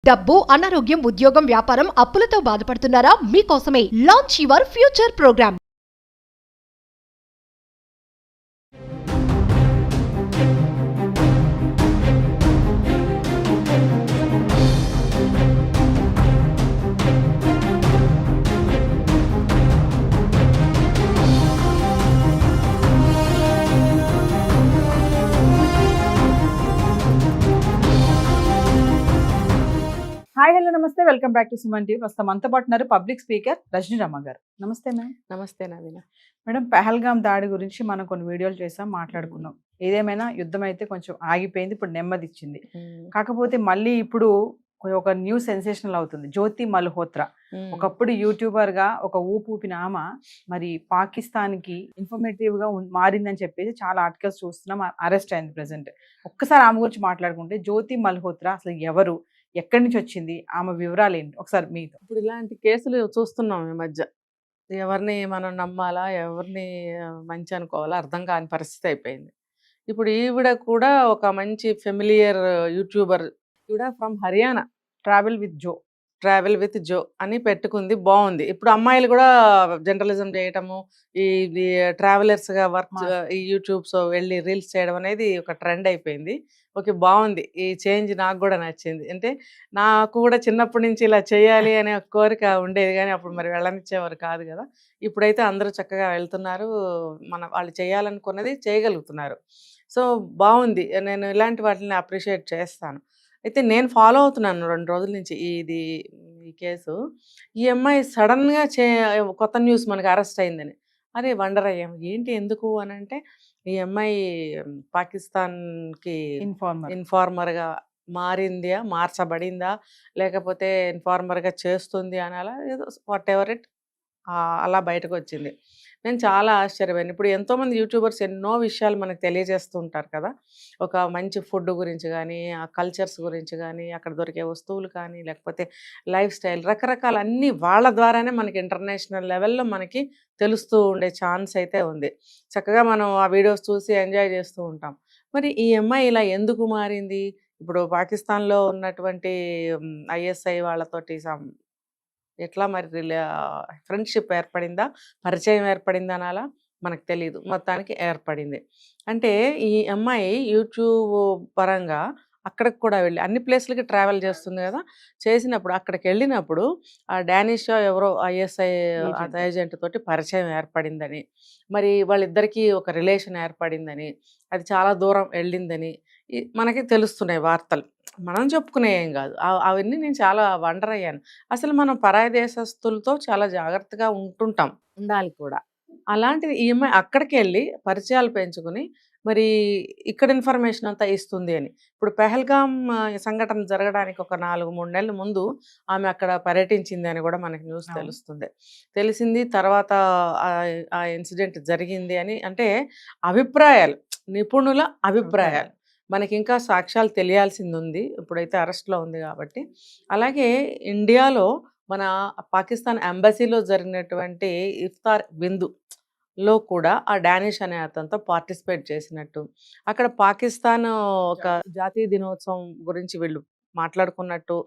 డబ్బు, అనారోగ్యం, ఉద్యోగం, వ్యాపారం, అప్పులతో బాధపడుతున్నారా? మీకోసమే launch your future program. Hi hello నమస్తే, welcome back to Suman TV. ప్రస్తుతం మనతో పాటు ఉన్నారు పబ్లిక్ స్పీకర్ రజనీ రమ్మ గారు. నమస్తే మ్యామ్. నమస్తే నవీన. మేడం, పహల్గామ్ దాడి గురించి మనం కొన్ని వీడియోలు చేసాం, మాట్లాడుకున్నాం. ఏదేమైనా యుద్ధం అయితే కొంచెం ఆగిపోయింది, ఇప్పుడు నెమ్మది ఇచ్చింది. కాకపోతే మళ్ళీ ఇప్పుడు ఒక న్యూస్ సెన్సేషనల్ అవుతుంది. జ్యోతి మల్హోత్రా ఒకప్పుడు యూట్యూబర్ గా ఒక ఊపిన ఆమె మరి పాకిస్తాన్ కి ఇన్ఫర్మేటివ్ గా మారిందని చెప్పేసి చాలా ఆర్టికల్స్ చూస్తున్నాం. అరెస్ట్ అయింది ప్రెసెంట్. ఒక్కసారి ఆమె గురించి మాట్లాడుకుంటే, జ్యోతి మల్హోత్రా అసలు ఎవరు, ఎక్కడి నుంచి వచ్చింది, ఆమె వివరాలు ఏంటి ఒకసారి మీతో. ఇప్పుడు ఇలాంటి కేసులు చూస్తున్నాం ఈ మధ్య. ఎవరిని మనం నమ్మాలా, ఎవరిని మంచి అనుకోవాలా అర్థం కాని పరిస్థితి అయిపోయింది. ఇప్పుడు ఈవిడ కూడా ఒక మంచి ఫెమిలియర్ యూట్యూబర్. ఈవిడ from Haryana. Travel with Jo అని పెట్టుకుంది, బాగుంది. ఇప్పుడు అమ్మాయిలు కూడా జర్నలిజం చేయటము, ఈ ట్రావెలర్స్గా వర్క్, ఈ యూట్యూబ్స్ వెళ్ళి రీల్స్ చేయడం అనేది ఒక ట్రెండ్ అయిపోయింది. ఓకే, బాగుంది. ఈ చేంజ్ నాకు కూడా నచ్చింది. అంటే నాకు కూడా చిన్నప్పటి నుంచి ఇలా చేయాలి అనే కోరిక ఉండేది, కానీ అప్పుడు మరి వెళ్ళనిచ్చేవారు కాదు కదా. ఇప్పుడైతే అందరూ చక్కగా వెళ్తున్నారు, వాళ్ళు చేయాలనుకున్నది చేయగలుగుతున్నారు. సో బాగుంది. నేను ఇలాంటి వాటిని అప్రిషియేట్ చేస్తాను. అయితే నేను ఫాలో అవుతున్నాను 2 రోజుల నుంచి ఈ కేసు. ఈ అమ్మాయి సడన్గా కొత్త న్యూస్ మనకి అరెస్ట్ అయిందని అరే వండర్ అయ్యాము, ఏంటి ఎందుకు అని అంటే, ఈ అమ్మాయి పాకిస్తాన్కి ఇన్ఫార్మర్గా మార్చబడిందా, లేకపోతే ఇన్ఫార్మర్గా చేస్తుంది అని అలా ఏదో వాట్ ఎవర్ ఇట్ అలా బయటకు వచ్చింది. నేను చాలా ఆశ్చర్యపోయాను. ఇప్పుడు ఎంతోమంది యూట్యూబర్స్ ఎన్నో విషయాలు మనకు తెలియజేస్తూ ఉంటారు కదా. ఒక మంచి ఫుడ్ గురించి కానీ, ఆ కల్చర్స్ గురించి కానీ, అక్కడ దొరికే వస్తువులు కానీ, లేకపోతే లైఫ్ స్టైల్, రకరకాల అన్నీ వాళ్ళ ద్వారానే మనకి ఇంటర్నేషనల్ లెవెల్లో మనకి తెలుస్తూ ఉండే ఛాన్స్ అయితే ఉంది. చక్కగా మనం ఆ వీడియోస్ చూసి ఎంజాయ్ చేస్తూ ఉంటాం. మరి ఈ అమ్మాయి ఇలా ఎందుకు మారింది? ఇప్పుడు పాకిస్తాన్లో ఉన్నటువంటి ఐఎస్ఐ వాళ్ళతోటి ఎట్లా మరి ఫ్రెండ్షిప్ ఏర్పడిందా, పరిచయం ఏర్పడిందా అనాలా మనకు తెలియదు, మొత్తానికి ఏర్పడింది. అంటే ఈ అమ్మాయి యూట్యూబ్ పరంగా అక్కడికి కూడా వెళ్ళి అన్ని ప్లేస్లకి ట్రావెల్ చేస్తుంది కదా. చేసినప్పుడు అక్కడికి వెళ్ళినప్పుడు ఆ డానిష్ ఎవరో ఐఎస్ఐ ఏజెంట్ తోటి పరిచయం ఏర్పడిందని, మరి వాళ్ళిద్దరికీ ఒక రిలేషన్ ఏర్పడిందని, అది చాలా దూరం వెళ్ళిందని మనకి తెలుస్తున్నాయి వార్తలు. మనం చెప్పుకునే ఏం కాదు అవన్నీ. నేను చాలా వండర్ అయ్యాను. అసలు మనం పరాయి దేశస్తులతో చాలా జాగ్రత్తగా ఉండాలి కూడా. అలాంటిది ఈ అమ్మాయి అక్కడికి వెళ్ళి పరిచయాలు పెంచుకుని మరి ఇక్కడ ఇన్ఫర్మేషన్ అంతా ఇస్తుంది అని. ఇప్పుడు పెహల్గామ్ సంఘటన జరగడానికి ఒక 4-3 నెలల ముందు ఆమె అక్కడ పర్యటించింది అని కూడా మనకి న్యూస్ తెలిసింది. తర్వాత ఆ ఇన్సిడెంట్ జరిగింది అని, అంటే అభిప్రాయాలు, నిపుణుల అభిప్రాయాలు. మనకి ఇంకా సాక్ష్యాలు తెలియాల్సింది ఉంది, ఇప్పుడైతే అరెస్ట్లో ఉంది కాబట్టి. అలాగే ఇండియాలో మన పాకిస్తాన్ ఎంబసీలో జరిగినటువంటి ఇఫ్తార్ విందులో కూడా ఆ డానిష్ అనే అతనితో పార్టిసిపేట్ చేసినట్టు, అక్కడ పాకిస్తాన్ ఒక జాతీయ దినోత్సవం గురించి వీళ్ళు మాట్లాడుకున్నట్టు,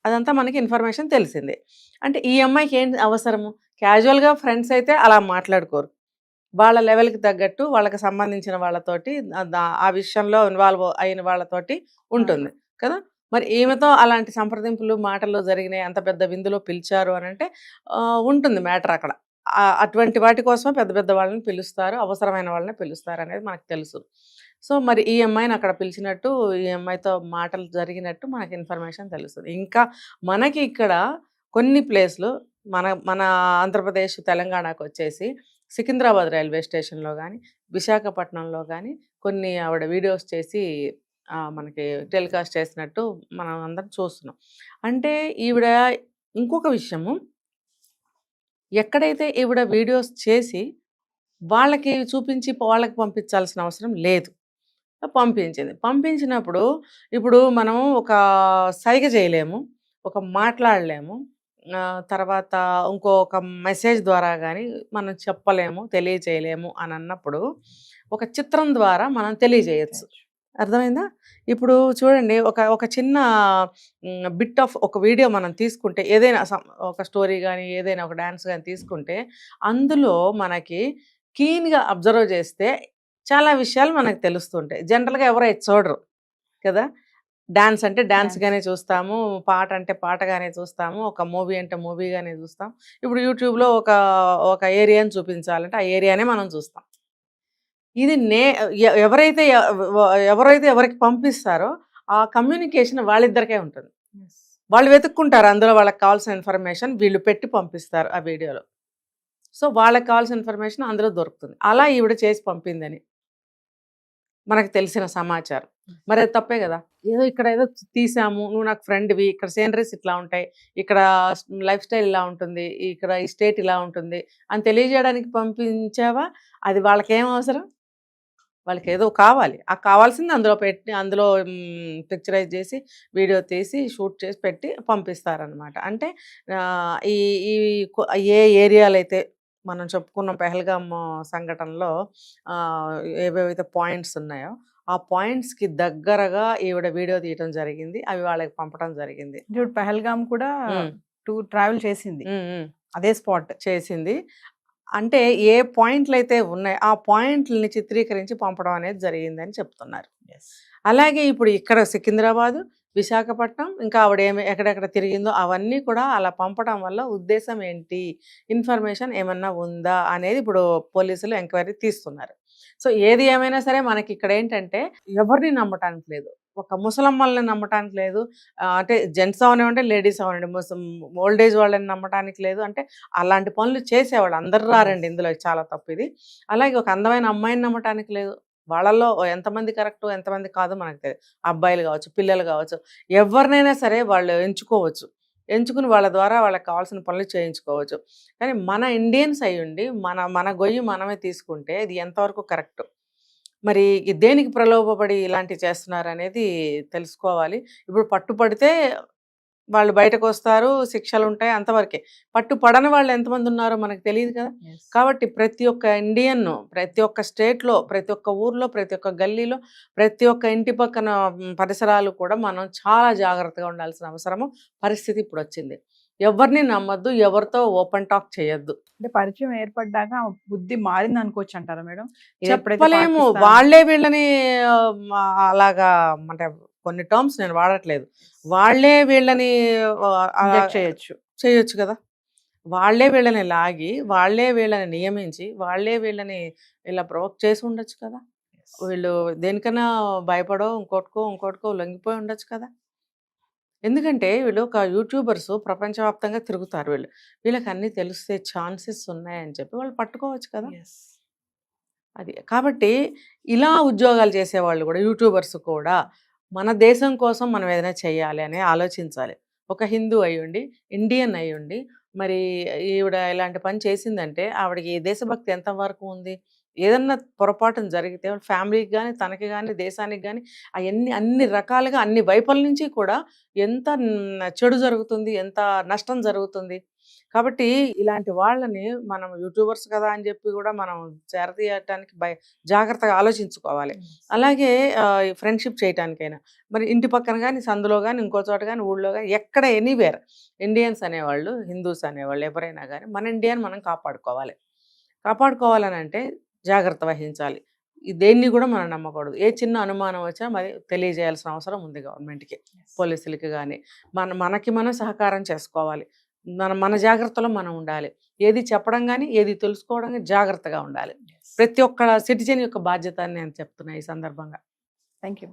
అదంతా మనకి ఇన్ఫర్మేషన్ తెలిసిందే. అంటే ఈ అమ్మాయికి ఏంటి అవసరము? క్యాజువల్గా ఫ్రెండ్స్ అయితే అలా మాట్లాడుకోరు, వాళ్ళ లెవెల్కి తగ్గట్టు వాళ్ళకి సంబంధించిన వాళ్ళతోటి ఆ విషయంలో ఇన్వాల్వ్ అయిన వాళ్ళతోటి ఉంటుంది కదా. మరి ఈమెతో అలాంటి సంప్రదింపులు మాటల్లో జరిగినాయి, అంత పెద్ద విందులో పిలిచారు అని అంటే ఉంటుంది మ్యాటర్ అక్కడ. అటువంటి వాటి కోసమే పెద్ద పెద్ద వాళ్ళని పిలుస్తారు, అవసరమైన వాళ్ళని పిలుస్తారు అనేది మనకు తెలుసు. సో మరి ఈ అమ్మాయిని అక్కడ పిలిచినట్టు, ఈ అమ్మాయితో మాటలు జరిగినట్టు మనకి ఇన్ఫర్మేషన్ తెలుస్తుంది. ఇంకా మనకి ఇక్కడ కొన్ని ప్లేస్లు మన ఆంధ్రప్రదేశ్, తెలంగాణకు వచ్చేసి సికింద్రాబాద్ రైల్వే స్టేషన్లో కానీ, విశాఖపట్నంలో కానీ కొన్ని ఆవిడ వీడియోస్ చేసి మనకి టెలికాస్ట్ చేసినట్టు మనం అందరం చూస్తున్నాం. అంటే ఈవిడ ఇంకొక విషయము, ఎక్కడైతే ఈవిడ వీడియోస్ చేసి వాళ్ళకి చూపించి వాళ్ళకి పంపించాల్సిన అవసరం లేదు, పంపించినప్పుడు ఇప్పుడు మనం ఒక సైగ చేయలేము, ఒక మాట్లాడలేము, తర్వాత ఇంకొక మెసేజ్ ద్వారా కానీ మనం చెప్పలేము, తెలియజేయలేము అని అన్నప్పుడు ఒక చిత్రం ద్వారా మనం తెలియజేయచ్చు. అర్థమైందా? ఇప్పుడు చూడండి ఒక చిన్న బిట్ ఆఫ్ ఒక వీడియో మనం తీసుకుంటే ఏదైనా ఒక స్టోరీ గానీ, ఏదైనా ఒక డాన్స్ గానీ తీసుకుంటే అందులో మనకి కీన్‌గా అబ్జర్వ్ చేస్తే చాలా విషయాలు మనకు తెలుస్తుంటాయి. జనరల్‌గా ఎవరు అది చూడరు కదా! డాన్స్ అంటే డాన్స్‌గానే చూస్తాము. పాట అంటే పాటగానే చూస్తాము. ఒక మూవీ అంటే మూవీగానే చూస్తాం. ఇప్పుడు యూట్యూబ్‌లో ఒక ఏరియాని చూపించాలంటే ఆ ఏరియానే మనం చూస్తాం. ఇది ఎవరైతే ఎవరికి పంపిస్తారో ఆ కమ్యూనికేషన్ వాళ్ళిద్దరికే ఉంటుంది. వాళ్ళు వెతుక్కుంటారు అందులో వాళ్ళకి కావాల్సిన ఇన్ఫర్మేషన్ వీళ్ళు పెట్టి పంపిస్తారు ఆ వీడియోలో. సో వాళ్ళకి కావాల్సిన ఇన్ఫర్మేషన్ అందులో దొరుకుతుంది. అలా ఈవిడ చేసి పంపిందని మనకు తెలిసిన సమాచారం. మరి అది తప్పే కదా! ఇక్కడ ఏదో తీసాము, నువ్వు నాకు ఫ్రెండ్‌వి, ఇక్కడ సీనరీస్ ఇట్లా ఉంటాయి, ఇక్కడ లైఫ్ స్టైల్ ఇలా ఉంటుంది, ఇక్కడ ఈ స్టేట్ ఇలా ఉంటుంది అని తెలియజేయడానికి పంపించావా? అది వాళ్ళకేం అవసరం? వాళ్ళకేదో కావాలి. ఆ కావాల్సింది అందులో పెట్టి అందులో పిక్చరైజ్ చేసి, వీడియో తీసి, షూట్ చేసి పెట్టి పంపిస్తారనమాట. అంటే ఈ ఈ ఏ ఏరియాలైతే మనం చెప్పుకున్న పెహల్గామ్ సంఘటనలో ఏవేవైతే పాయింట్స్ ఉన్నాయో, ఆ పాయింట్స్‌కి దగ్గరగా ఈవిడ వీడియో తీయటం జరిగింది. అవి వాళ్ళకి పంపడం జరిగింది. ఇప్పుడు పెహల్గామ్ కూడా ట్రావెల్ చేసింది. అదే స్పాట్ చేసింది. అంటే ఏ పాయింట్లయితే ఉన్నాయో ఆ పాయింట్లని చిత్రీకరించి పంపడం అనేది జరిగిందని చెప్తున్నారు. అలాగే ఇప్పుడు ఇక్కడ సికింద్రాబాదు, విశాఖపట్నం, ఇంకా ఆవిడ ఎక్కడెక్కడ తిరిగిందో అవన్నీ కూడా అలా పంపడం వల్ల ఉద్దేశం ఏంటి, ఇన్ఫర్మేషన్ ఏమన్నా ఉందా అనేది ఇప్పుడు పోలీసులు ఎంక్వైరీ తీస్తున్నారు. సో ఏది ఏమైనా సరే మనకి ఇక్కడ ఏంటంటే ఎవరిని నమ్మటానికి లేదు. ఒక ముసలమ్మల్ని నమ్మటానికి లేదు, అంటే జెంట్స్ అవనివ్వండి, లేడీస్ అవనండి, ఓల్డ్ ఏజ్ వాళ్ళని నమ్మటానికి లేదు. అంటే అలాంటి పనులు చేసేవాళ్ళు అందరు రారండి ఇందులో, చాలా తప్పు ఇది. అలాగే ఒక అందమైన అమ్మాయిని నమ్మటానికి లేదు. వాళ్ళల్లో ఎంతమంది కరెక్ట్ ఎంతమంది కాదో మనకు తెలియదు. అబ్బాయిలు కావచ్చు, పిల్లలు కావచ్చు, ఎవరినైనా సరే వాళ్ళు ఎంచుకోవచ్చు. ఎంచుకుని వాళ్ళ ద్వారా వాళ్ళకి కావాల్సిన పనులు చేయించుకోవచ్చు. కానీ మన ఇండియన్స్ అయ్యుండి మన గొయ్యి మనమే తీసుకుంటే ఇది ఎంతవరకు కరెక్ట్? మరి దేనికి ప్రలోభపడి ఇలాంటివి చేస్తున్నారు అనేది తెలుసుకోవాలి. ఇప్పుడు పట్టుపడితే వాళ్ళు బయటకొస్తారు, శిక్షలుంటాయి, అంతవరకే. పట్టుపడని వాళ్ళు ఎంతమంది ఉన్నారో మనకు తెలియదు కదా! కాబట్టి ప్రతి ఒక్క ఇండియన్, ప్రతి ఒక్క స్టేట్‌లో, ప్రతి ఒక్క ఊర్లో, ప్రతి ఒక్క గల్లీలో, ప్రతి ఒక్క ఇంటి పక్కన పరిసరాలు కూడా మనం చాలా జాగ్రత్తగా ఉండాల్సిన అవసరము, పరిస్థితి ఇప్పుడొచ్చింది. ఎవరిని నమ్మొద్దు, ఎవరితో ఓపెన్ టాక్ చేయొద్దు. అంటే పరిచయం ఏర్పడ్డాక బుద్ధి మారింది అనుకోవచ్చు అంటారా మేడం? చెప్పలేము. వాళ్ళే వీళ్ళని అలాగా, అంటే కొన్ని టర్మ్స్ నేను వాడట్లేదు. వాళ్ళే వీళ్ళని చేయొచ్చు కదా! వాళ్ళే వీళ్ళని లాగి, వాళ్ళే వీళ్ళని నియమించి, వాళ్ళే వీళ్ళని ఇలా ప్రొవోక్ చేసి ఉండొచ్చు కదా! వీళ్ళు దేనికన్నా భయపడో ఇంకోటికో లొంగిపోయి ఉండొచ్చు కదా! ఎందుకంటే వీళ్ళు ఒక యూట్యూబర్స్ ప్రపంచవ్యాప్తంగా తిరుగుతారు వీళ్ళు. వీళ్ళకి అన్నీ తెలిసే ఛాన్సెస్ ఉన్నాయని చెప్పి వాళ్ళు పట్టుకోవచ్చు కదా! అది. కాబట్టి ఇలా ఉద్యోగాలు చేసేవాళ్ళు కూడా, యూట్యూబర్స్ కూడా మన దేశం కోసం మనం ఏదైనా చేయాలి అని ఆలోచించాలి. ఒక హిందూ అయ్యుండి, ఇండియన్ అయ్యుండి, మరి ఈవిడ ఇలాంటి పని చేసిందంటే ఆవిడకి దేశభక్తి ఎంతవరకు ఉంది? ఏదన్నా పొరపాటున జరిగితే వాళ్ళ ఫ్యామిలీకి గానీ, తనకి గానీ, దేశానికి గానీ అన్ని రకాలుగా అన్ని వైపుల నుంచి కూడా ఎంత చెడు జరుగుతుంది, ఎంత నష్టం జరుగుతుంది. కాబట్టి ఇలాంటి వాళ్ళని మనం యూట్యూబర్స్ కదా అని చెప్పి కూడా మనం చేరదీయటానికి జాగ్రత్తగా ఆలోచించుకోవాలి. అలాగే ఫ్రెండ్షిప్ చేయటానికైనా మరి ఇంటి పక్కన కానీ, సందులో కానీ, ఇంకో చోట కానీ, ఊళ్ళో కానీ, ఎక్కడ ఎనీవేర్ ఇండియన్స్ అనేవాళ్ళు, హిందూస్ అనేవాళ్ళు ఎవరైనా కానీ మన ఇండియాని మనం కాపాడుకోవాలని అంటే జాగ్రత్త వహించాలి. దేన్ని కూడా మనం నమ్మకూడదు. ఏ చిన్న అనుమానం వచ్చినా మరి తెలియజేయాల్సిన అవసరం ఉంది గవర్నమెంట్‌కి, పోలీసులకి కానీ. మనకి మనం సహకారం చేసుకోవాలి. మన జాగ్రత్తలో మనం ఉండాలి. ఏది చెప్పడం కానీ, ఏది తెలుసుకోవడం కానీ జాగ్రత్తగా ఉండాలి. ప్రతి ఒక్క సిటిజన్ యొక్క బాధ్యత అని నేను చెప్తున్నా ఈ సందర్భంగా. Thank you.